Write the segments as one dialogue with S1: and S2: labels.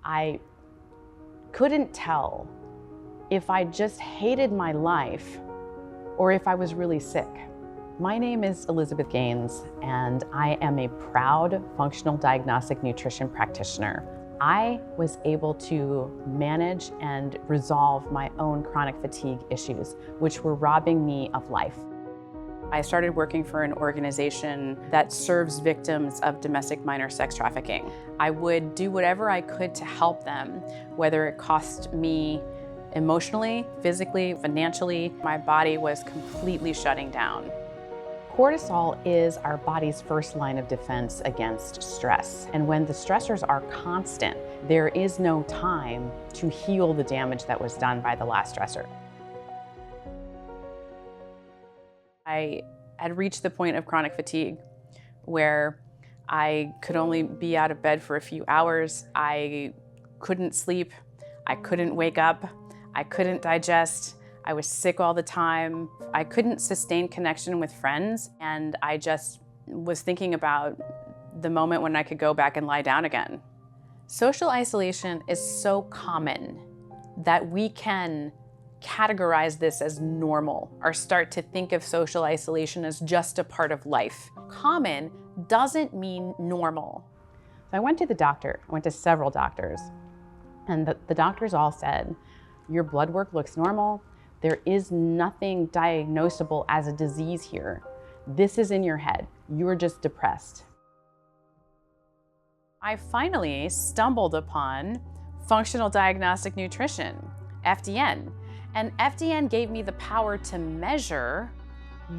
S1: I couldn't tell if I just hated my life or if I was really sick. My name is Elizabeth Gaines, and I am a proud functional diagnostic nutrition practitioner. I was able to manage and resolve my own chronic fatigue issues, which were robbing me of life. I started working for an organization that serves victims of domestic minor sex trafficking. I would do whatever I could to help them, whether it cost me emotionally, physically, financially. My body was completely shutting down. Cortisol is our body's first line of defense against stress. And when the stressors are constant, there is no time to heal the damage that was done by the last stressor. I had reached the point of chronic fatigue where I could only be out of bed for a few hours. I couldn't sleep. I couldn't wake up. I couldn't digest. I was sick all the time. I couldn't sustain connection with friends, and I just was thinking about the moment when I could go back and lie down again. Social isolation is so common that we can categorize this as normal or start to think of social isolation as just a part of life. Common doesn't mean normal. So I went to the doctor. I went to several doctors, and the doctors all said, your blood work looks normal. There is nothing diagnosable as a disease here. This is in your head. You're just depressed. I finally stumbled upon Functional Diagnostic Nutrition, FDN. And FDN gave me the power to measure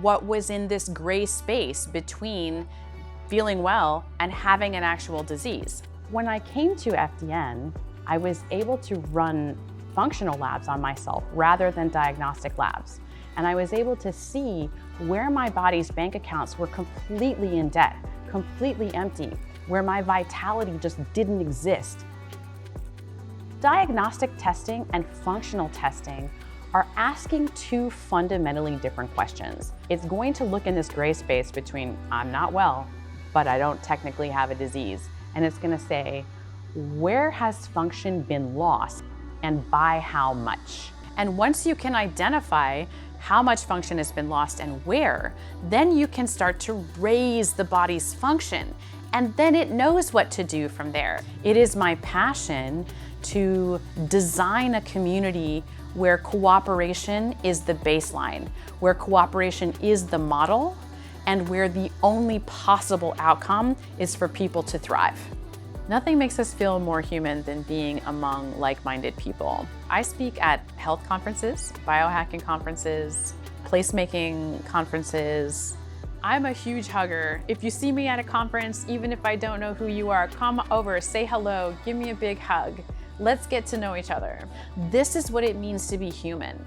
S1: what was in this gray space between feeling well and having an actual disease. When I came to FDN, I was able to run functional labs on myself rather than diagnostic labs. And I was able to see where my body's bank accounts were completely in debt, completely empty, where my vitality just didn't exist. Diagnostic testing and functional testing are asking two fundamentally different questions. It's going to look in this gray space between I'm not well, but I don't technically have a disease. And it's gonna say, where has function been lost? And by how much? And once you can identify how much function has been lost and where, then you can start to raise the body's function. And then it knows what to do from there. It is my passion to design a community where cooperation is the baseline, where cooperation is the model, and where the only possible outcome is for people to thrive. Nothing makes us feel more human than being among like-minded people. I speak at health conferences, biohacking conferences, placemaking conferences. I'm a huge hugger. If you see me at a conference, even if I don't know who you are, come over, say hello, give me a big hug. Let's get to know each other. This is what it means to be human.